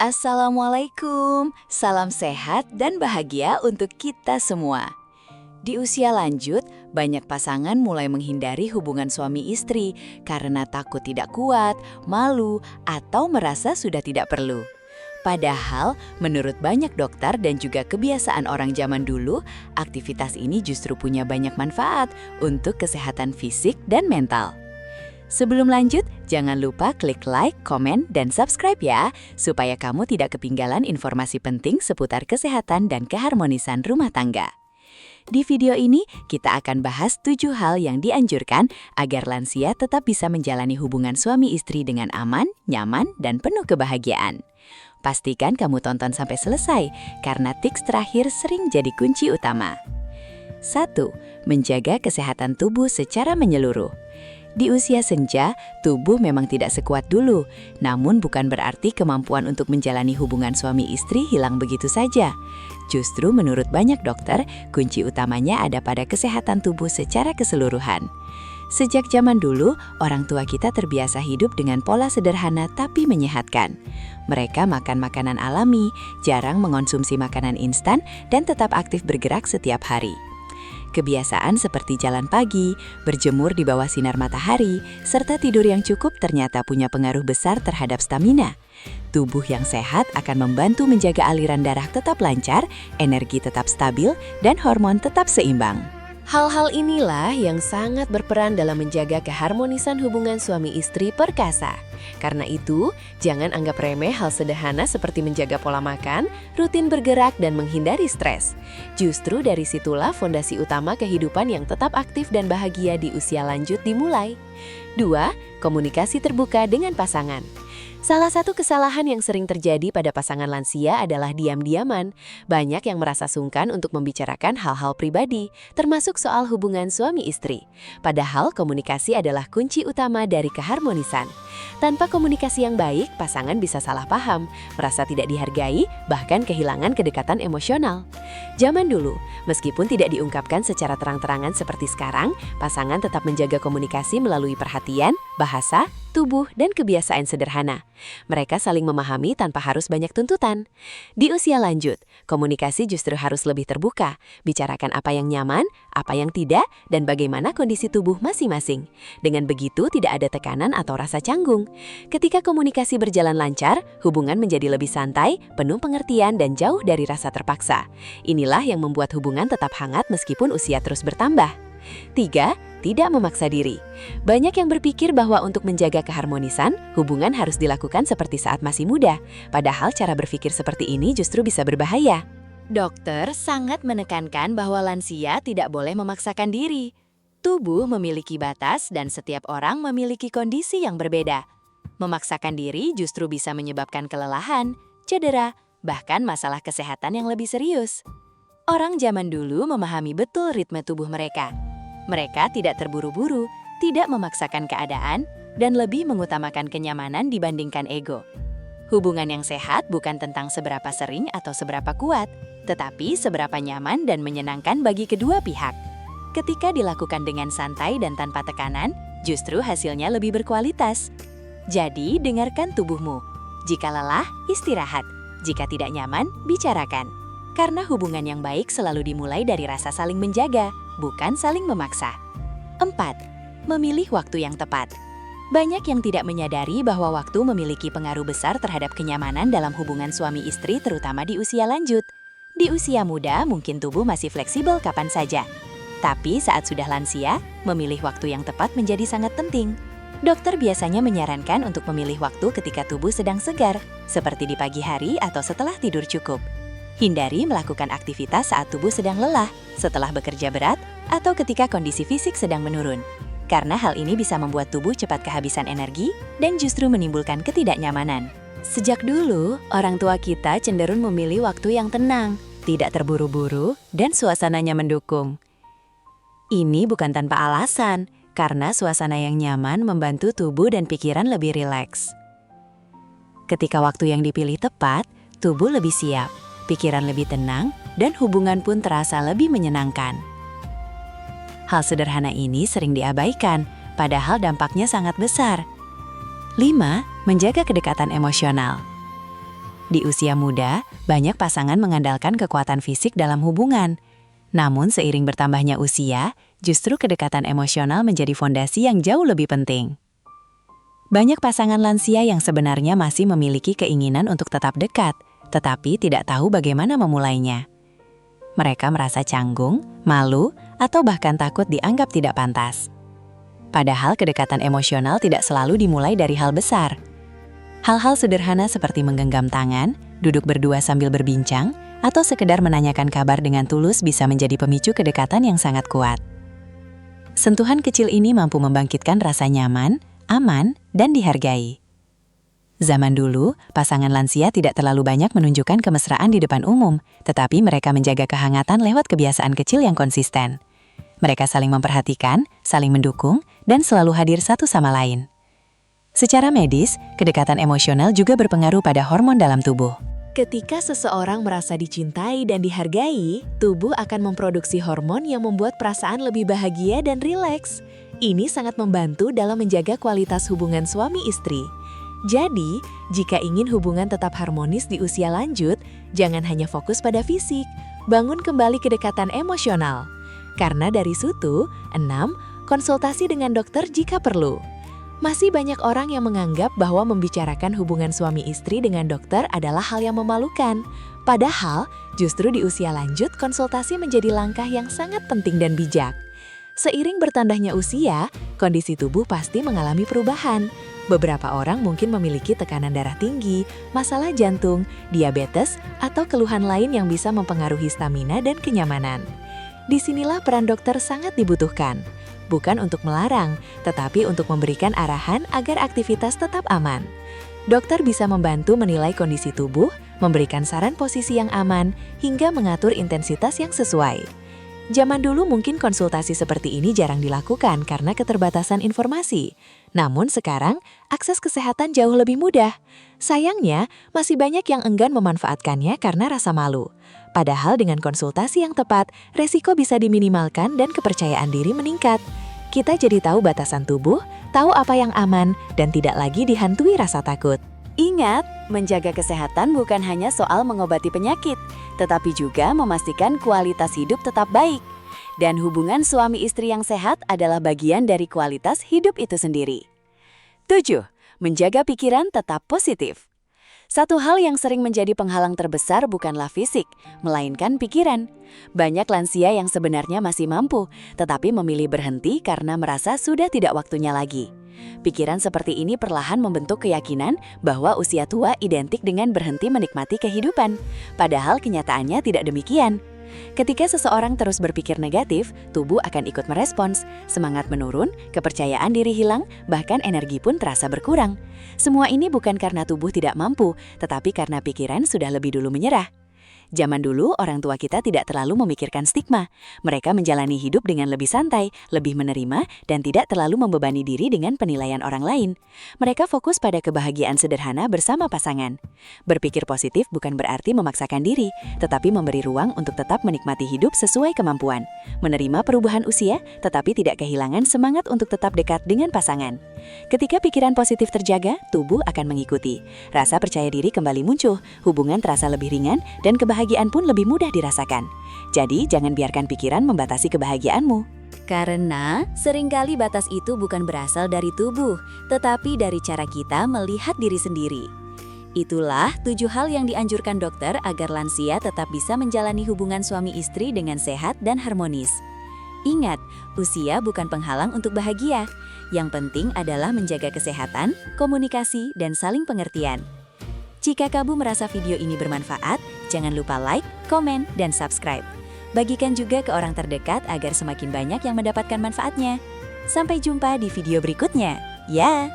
Assalamualaikum, salam sehat dan bahagia untuk kita semua. Di usia lanjut, banyak pasangan mulai menghindari hubungan suami istri karena takut tidak kuat, malu, atau merasa sudah tidak perlu. Padahal, menurut banyak dokter dan juga kebiasaan orang zaman dulu, aktivitas ini justru punya banyak manfaat untuk kesehatan fisik dan mental. Sebelum lanjut, jangan lupa klik like, komen, dan subscribe ya, supaya kamu tidak ketinggalan informasi penting seputar kesehatan dan keharmonisan rumah tangga. Di video ini, kita akan bahas 7 hal yang dianjurkan agar lansia tetap bisa menjalani hubungan suami istri dengan aman, nyaman, dan penuh kebahagiaan. Pastikan kamu tonton sampai selesai, karena tips terakhir sering jadi kunci utama. 1. Menjaga kesehatan tubuh secara menyeluruh. Di usia senja, tubuh memang tidak sekuat dulu, namun bukan berarti kemampuan untuk menjalani hubungan suami istri hilang begitu saja. Justru menurut banyak dokter, kunci utamanya ada pada kesehatan tubuh secara keseluruhan. Sejak zaman dulu, orang tua kita terbiasa hidup dengan pola sederhana tapi menyehatkan. Mereka makan makanan alami, jarang mengonsumsi makanan instan, dan tetap aktif bergerak setiap hari. Kebiasaan seperti jalan pagi, berjemur di bawah sinar matahari, serta tidur yang cukup ternyata punya pengaruh besar terhadap stamina. Tubuh yang sehat akan membantu menjaga aliran darah tetap lancar, energi tetap stabil, dan hormon tetap seimbang. Hal-hal inilah yang sangat berperan dalam menjaga keharmonisan hubungan suami istri perkasa. Karena itu, jangan anggap remeh hal sederhana seperti menjaga pola makan, rutin bergerak, dan menghindari stres. Justru dari situlah fondasi utama kehidupan yang tetap aktif dan bahagia di usia lanjut dimulai. 2. Komunikasi terbuka dengan pasangan. Salah satu kesalahan yang sering terjadi pada pasangan lansia adalah diam-diaman. Banyak yang merasa sungkan untuk membicarakan hal-hal pribadi, termasuk soal hubungan suami istri. Padahal komunikasi adalah kunci utama dari keharmonisan. Tanpa komunikasi yang baik, pasangan bisa salah paham, merasa tidak dihargai, bahkan kehilangan kedekatan emosional. Zaman dulu, meskipun tidak diungkapkan secara terang-terangan seperti sekarang, pasangan tetap menjaga komunikasi melalui perhatian, bahasa, tubuh, dan kebiasaan sederhana. Mereka saling memahami tanpa harus banyak tuntutan. Di usia lanjut, komunikasi justru harus lebih terbuka, bicarakan apa yang nyaman, apa yang tidak, dan bagaimana kondisi tubuh masing-masing. Dengan begitu, tidak ada tekanan atau rasa canggung. Ketika komunikasi berjalan lancar, hubungan menjadi lebih santai, penuh pengertian, dan jauh dari rasa terpaksa. Inilah yang membuat hubungan tetap hangat meskipun usia terus bertambah. 3. Tidak memaksa diri. Banyak yang berpikir bahwa untuk menjaga keharmonisan, hubungan harus dilakukan seperti saat masih muda. Padahal cara berpikir seperti ini justru bisa berbahaya. Dokter sangat menekankan bahwa lansia tidak boleh memaksakan diri. Tubuh memiliki batas dan setiap orang memiliki kondisi yang berbeda. Memaksakan diri justru bisa menyebabkan kelelahan, cedera, bahkan masalah kesehatan yang lebih serius. Orang zaman dulu memahami betul ritme tubuh mereka. Mereka tidak terburu-buru, tidak memaksakan keadaan, dan lebih mengutamakan kenyamanan dibandingkan ego. Hubungan yang sehat bukan tentang seberapa sering atau seberapa kuat, tetapi seberapa nyaman dan menyenangkan bagi kedua pihak. Ketika dilakukan dengan santai dan tanpa tekanan, justru hasilnya lebih berkualitas. Jadi, dengarkan tubuhmu. Jika lelah, istirahat. Jika tidak nyaman, bicarakan. Karena hubungan yang baik selalu dimulai dari rasa saling menjaga, bukan saling memaksa. 4. Memilih waktu yang tepat. Banyak yang tidak menyadari bahwa waktu memiliki pengaruh besar terhadap kenyamanan dalam hubungan suami istri, terutama di usia lanjut. Di usia muda, mungkin tubuh masih fleksibel kapan saja. Tapi saat sudah lansia, memilih waktu yang tepat menjadi sangat penting. Dokter biasanya menyarankan untuk memilih waktu ketika tubuh sedang segar, seperti di pagi hari atau setelah tidur cukup. Hindari melakukan aktivitas saat tubuh sedang lelah, setelah bekerja berat, atau ketika kondisi fisik sedang menurun. Karena hal ini bisa membuat tubuh cepat kehabisan energi dan justru menimbulkan ketidaknyamanan. Sejak dulu, orang tua kita cenderung memilih waktu yang tenang, tidak terburu-buru, dan suasananya mendukung. Ini bukan tanpa alasan, karena suasana yang nyaman membantu tubuh dan pikiran lebih rileks. Ketika waktu yang dipilih tepat, tubuh lebih siap, pikiran lebih tenang, dan hubungan pun terasa lebih menyenangkan. Hal sederhana ini sering diabaikan, padahal dampaknya sangat besar. 5. Menjaga kedekatan emosional. Di usia muda, banyak pasangan mengandalkan kekuatan fisik dalam hubungan. Namun seiring bertambahnya usia, justru kedekatan emosional menjadi fondasi yang jauh lebih penting. Banyak pasangan lansia yang sebenarnya masih memiliki keinginan untuk tetap dekat, tetapi tidak tahu bagaimana memulainya. Mereka merasa canggung, malu, atau bahkan takut dianggap tidak pantas. Padahal kedekatan emosional tidak selalu dimulai dari hal besar. Hal-hal sederhana seperti menggenggam tangan, duduk berdua sambil berbincang, atau sekedar menanyakan kabar dengan tulus bisa menjadi pemicu kedekatan yang sangat kuat. Sentuhan kecil ini mampu membangkitkan rasa nyaman, aman, dan dihargai. Zaman dulu, pasangan lansia tidak terlalu banyak menunjukkan kemesraan di depan umum, tetapi mereka menjaga kehangatan lewat kebiasaan kecil yang konsisten. Mereka saling memperhatikan, saling mendukung, dan selalu hadir satu sama lain. Secara medis, kedekatan emosional juga berpengaruh pada hormon dalam tubuh. Ketika seseorang merasa dicintai dan dihargai, tubuh akan memproduksi hormon yang membuat perasaan lebih bahagia dan rileks. Ini sangat membantu dalam menjaga kualitas hubungan suami istri. Jadi, jika ingin hubungan tetap harmonis di usia lanjut, jangan hanya fokus pada fisik, bangun kembali kedekatan emosional. Karena dari situ, 6. Konsultasi dengan dokter jika perlu. Masih banyak orang yang menganggap bahwa membicarakan hubungan suami istri dengan dokter adalah hal yang memalukan. Padahal, justru di usia lanjut, konsultasi menjadi langkah yang sangat penting dan bijak. Seiring bertambahnya usia, kondisi tubuh pasti mengalami perubahan. Beberapa orang mungkin memiliki tekanan darah tinggi, masalah jantung, diabetes, atau keluhan lain yang bisa mempengaruhi stamina dan kenyamanan. Disinilah peran dokter sangat dibutuhkan. Bukan untuk melarang, tetapi untuk memberikan arahan agar aktivitas tetap aman. Dokter bisa membantu menilai kondisi tubuh, memberikan saran posisi yang aman, hingga mengatur intensitas yang sesuai. Zaman dulu mungkin konsultasi seperti ini jarang dilakukan karena keterbatasan informasi. Namun sekarang, akses kesehatan jauh lebih mudah. Sayangnya, masih banyak yang enggan memanfaatkannya karena rasa malu. Padahal dengan konsultasi yang tepat, resiko bisa diminimalkan dan kepercayaan diri meningkat. Kita jadi tahu batasan tubuh, tahu apa yang aman, dan tidak lagi dihantui rasa takut. Ingat, menjaga kesehatan bukan hanya soal mengobati penyakit, tetapi juga memastikan kualitas hidup tetap baik. Dan hubungan suami istri yang sehat adalah bagian dari kualitas hidup itu sendiri. 7. Menjaga pikiran tetap positif. Satu hal yang sering menjadi penghalang terbesar bukanlah fisik, melainkan pikiran. Banyak lansia yang sebenarnya masih mampu, tetapi memilih berhenti karena merasa sudah tidak waktunya lagi. Pikiran seperti ini perlahan membentuk keyakinan bahwa usia tua identik dengan berhenti menikmati kehidupan. Padahal kenyataannya tidak demikian. Ketika seseorang terus berpikir negatif, tubuh akan ikut merespons, semangat menurun, kepercayaan diri hilang, bahkan energi pun terasa berkurang. Semua ini bukan karena tubuh tidak mampu, tetapi karena pikiran sudah lebih dulu menyerah. Zaman dulu, orang tua kita tidak terlalu memikirkan stigma. Mereka menjalani hidup dengan lebih santai, lebih menerima, dan tidak terlalu membebani diri dengan penilaian orang lain. Mereka fokus pada kebahagiaan sederhana bersama pasangan. Berpikir positif bukan berarti memaksakan diri, tetapi memberi ruang untuk tetap menikmati hidup sesuai kemampuan. Menerima perubahan usia, tetapi tidak kehilangan semangat untuk tetap dekat dengan pasangan. Ketika pikiran positif terjaga, tubuh akan mengikuti. Rasa percaya diri kembali muncul, hubungan terasa lebih ringan, dan kebahagiaan pun lebih mudah dirasakan. Jadi, jangan biarkan pikiran membatasi kebahagiaanmu. Karena seringkali batas itu bukan berasal dari tubuh, tetapi dari cara kita melihat diri sendiri. Itulah 7 hal yang dianjurkan dokter agar lansia tetap bisa menjalani hubungan suami istri dengan sehat dan harmonis. Ingat, usia bukan penghalang untuk bahagia. Yang penting adalah menjaga kesehatan, komunikasi, dan saling pengertian. Jika kamu merasa video ini bermanfaat, jangan lupa like, komen, dan subscribe. Bagikan juga ke orang terdekat agar semakin banyak yang mendapatkan manfaatnya. Sampai jumpa di video berikutnya. Ya!